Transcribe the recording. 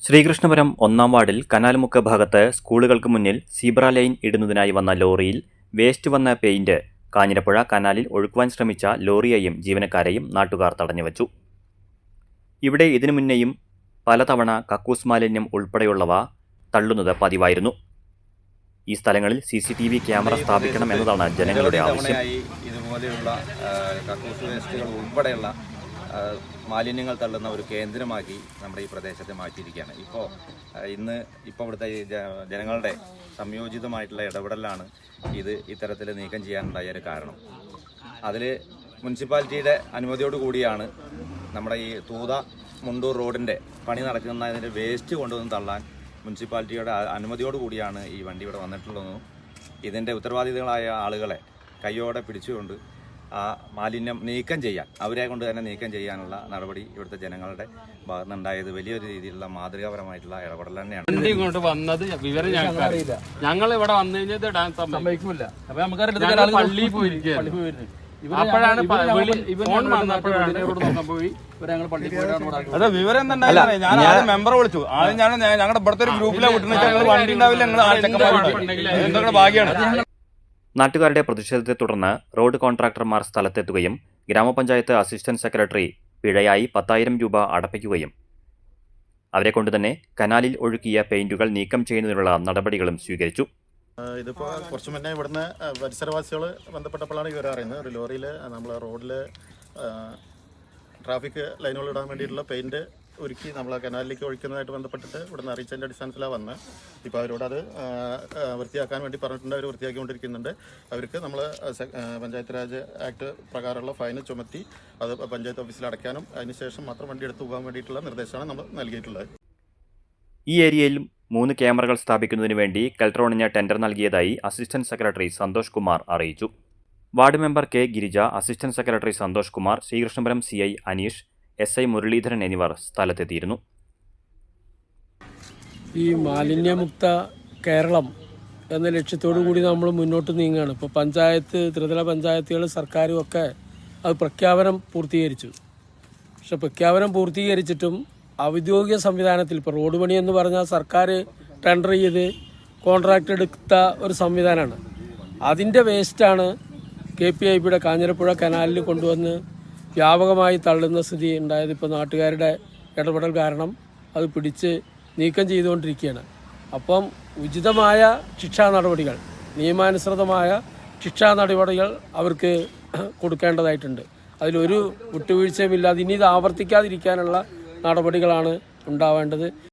ശ്രീകൃഷ്ണപുരം 1-ാം വാർഡിൽ കനാൽമുക്ക് ഭാഗത്ത് സ്കൂളുകൾക്ക് മുന്നിൽ സീബ്ര ലൈൻ ഇടുന്നതിനായി വന്ന ലോറിയിൽ വേസ്റ്റ് വന്ന പെയിന്റ് കാഞ്ഞിരപ്പുഴ കനാലിൽ ഒഴുക്കുവാൻ ശ്രമിച്ച ലോറിയെയും ജീവനക്കാരെയും നാട്ടുകാർ തടഞ്ഞുവച്ചു. ഇവിടെ ഇതിനു മുന്നേയും പലതവണ കക്കൂസ് മാലിന്യം ഉൾപ്പെടെയുള്ളവ തള്ളുന്നത് പതിവായിരുന്നു. ഈ സ്ഥലങ്ങളിൽ CCTV ക്യാമറ സ്ഥാപിക്കണം എന്നതാണ് ജനങ്ങളുടെ ആവശ്യം. ഇതുപോലെയുള്ള കക്കൂസ് വേസ്റ്റുകൾ ഉൾപ്പെടെയുള്ള മാലിന്യങ്ങൾ തള്ളുന്ന ഒരു കേന്ദ്രമാക്കി നമ്മുടെ ഈ പ്രദേശത്തെ മാറ്റിയിരിക്കുകയാണ്. ഇപ്പോൾ ഇവിടുത്തെ ജനങ്ങളുടെ സംയോജിതമായിട്ടുള്ള ഇടപെടലാണ് ഇത്തരത്തിൽ നീക്കം ചെയ്യാനുണ്ടായ ഒരു കാരണം. അതിൽ മുനിസിപ്പാലിറ്റിയുടെ അനുമതിയോടുകൂടിയാണ് നമ്മുടെ ഈ തൂത മുണ്ടൂർ റോഡിൻ്റെ പണി നടക്കുന്നതിൻ്റെ വേസ്റ്റ് കൊണ്ടുവന്ന് തള്ളാൻ മുനിസിപ്പാലിറ്റിയുടെ അനുമതിയോടുകൂടിയാണ് ഈ വണ്ടി ഇവിടെ വന്നിട്ടുള്ളതെന്നും ഇതിൻ്റെ ഉത്തരവാദികളായ ആളുകളെ കയ്യോടെ പിടിച്ചുകൊണ്ട് ആ മാലിന്യം നീക്കം ചെയ്യാൻ, അവരെ കൊണ്ട് തന്നെ നീക്കം ചെയ്യാനുള്ള നടപടി ഇവിടുത്തെ ജനങ്ങളുടെ ഭാഗത്തുനിന്നുണ്ടായത് വലിയൊരു രീതിയിലുള്ള മാതൃകാപരമായിട്ടുള്ള ഇടപെടൽ തന്നെയാണ്. ഇങ്ങോട്ട് വന്നത് വിവരം ഞങ്ങൾ ഇവിടെ വന്നു കഴിഞ്ഞാൽ ഇടാൻ സമ്മതിക്കില്ല. പള്ളിയിൽ പോയിരിക്കുകയാണ്. അപ്പോഴാണ് ഫോൺ വന്നപ്പോഴാണ് പോയി അതെ വിവരം എന്തുണ്ടായില്ല. ഞാൻ ആദ്യം മെമ്പറെ വിളിച്ചു. ആദ്യം ഞങ്ങളുടെ ഇവിടുത്തെ ഒരു ഗ്രൂപ്പിലെ വിട്ടിട്ട് വണ്ടി ഉണ്ടാവില്ല, ഞങ്ങൾ ഭാഗ്യമാണ്. നാട്ടുകാരുടെ പ്രതിഷേധത്തെ തുടർന്ന് റോഡ് കോൺട്രാക്ടർമാർ സ്ഥലത്തെത്തുകയും ഗ്രാമപഞ്ചായത്ത് അസിസ്റ്റന്റ് സെക്രട്ടറി പിഴയായി 10,000 രൂപ അടപ്പിക്കുകയും അവരെ കൊണ്ടുതന്നെ കനാലിൽ ഒഴുക്കിയ പെയിന്റുകൾ നീക്കം ചെയ്യുന്നതിനുള്ള നടപടികളും സ്വീകരിച്ചു. ഇതിപ്പോൾ കുറച്ച് മുന്നേ ഇവിടുന്ന് പരിസരവാസികൾ ബന്ധപ്പെട്ടപ്പോഴാണ് ഇവർ അറിയുന്നത്. ഒരു ലോറിയിൽ നമ്മൾ റോഡിൽ ട്രാഫിക് ലൈനുകൾ ഇടാൻ വേണ്ടിയിട്ടുള്ള പെയിൻറ്റ് ഒരുക്കി നമ്മൾ കനാലിലേക്ക് ഒഴിക്കുന്നതായിട്ട് ബന്ധപ്പെട്ടിട്ട് ഇവിടുന്ന് അറിയിച്ചതിൻ്റെ അടിസ്ഥാനത്തിലാണ് വന്നത്. ഇപ്പോൾ അവരോട് അത് വൃത്തിയാക്കാൻ വേണ്ടി പറഞ്ഞിട്ടുണ്ട്. അവർ വൃത്തിയാക്കിക്കൊണ്ടിരിക്കുന്നുണ്ട്. അവർക്ക് നമ്മൾ പഞ്ചായത്ത് രാജ് ആക്ട് പ്രകാരമുള്ള ഫൈന് ചുമത്തി അത് പഞ്ചായത്ത് ഓഫീസിൽ അടയ്ക്കാനും അതിനുശേഷം മാത്രം വണ്ടി എടുത്തു പോകാൻ വേണ്ടിയിട്ടുള്ള നിർദ്ദേശമാണ് നമ്മൾ നൽകിയിട്ടുള്ളത്. ഈ ഏരിയയിൽ 3 ക്യാമറകൾ സ്ഥാപിക്കുന്നതിന് വേണ്ടി കെൽട്രോണിന് ടെൻഡർ നൽകിയതായി അസിസ്റ്റന്റ് സെക്രട്ടറി സന്തോഷ് കുമാർ അറിയിച്ചു. Ward member K Girija, assistant secretary Santhosh Kumar, Sreekrishnapuram CI Aneesh, SI Muraleedharan എന്നിവർ സ്ഥലത്തെത്തിയിരുന്നു. ഈ മാലിന്യമുക്ത കേരളം എന്ന ലക്ഷ്യത്തോടു കൂടി നമ്മൾ മുന്നോട്ട് നീങ്ങുകയാണ്. ഇപ്പോൾ പഞ്ചായത്ത്, ത്രിതല പഞ്ചായത്തുകൾ, സർക്കാരും ഒക്കെ അത് പ്രഖ്യാപനം പൂർത്തീകരിച്ചു. പക്ഷെ പ്രഖ്യാപനം പൂർത്തീകരിച്ചിട്ടും ഔദ്യോഗിക സംവിധാനത്തിൽ ഇപ്പോൾ റോഡ് പണി എന്ന് പറഞ്ഞാൽ സർക്കാർ ടെൻഡർ ചെയ്ത് കോൺട്രാക്ട് എടുത്ത ഒരു സംവിധാനമാണ്. അതിൻ്റെ വേസ്റ്റാണ് KPIBയുടെ കാഞ്ഞിരപ്പുഴ കനാലിൽ കൊണ്ടുവന്ന് വ്യാപകമായി തള്ളുന്ന സ്ഥിതി ഉണ്ടായത്. ഇപ്പോൾ നാട്ടുകാരുടെ ഇടപെടൽ കാരണം അത് പിടിച്ച് നീക്കം ചെയ്തുകൊണ്ടിരിക്കുകയാണ്. അപ്പം ഉചിതമായ ശിക്ഷാ നടപടികൾ, നിയമാനുസൃതമായ ശിക്ഷാ നടപടികൾ അവർക്ക് കൊടുക്കേണ്ടതായിട്ടുണ്ട്. അതിലൊരു വിട്ടുവീഴ്ചയുമില്ലാതെ ഇനി ഇത് ആവർത്തിക്കാതിരിക്കാനുള്ള നടപടികളാണ് ഉണ്ടാവേണ്ടത്.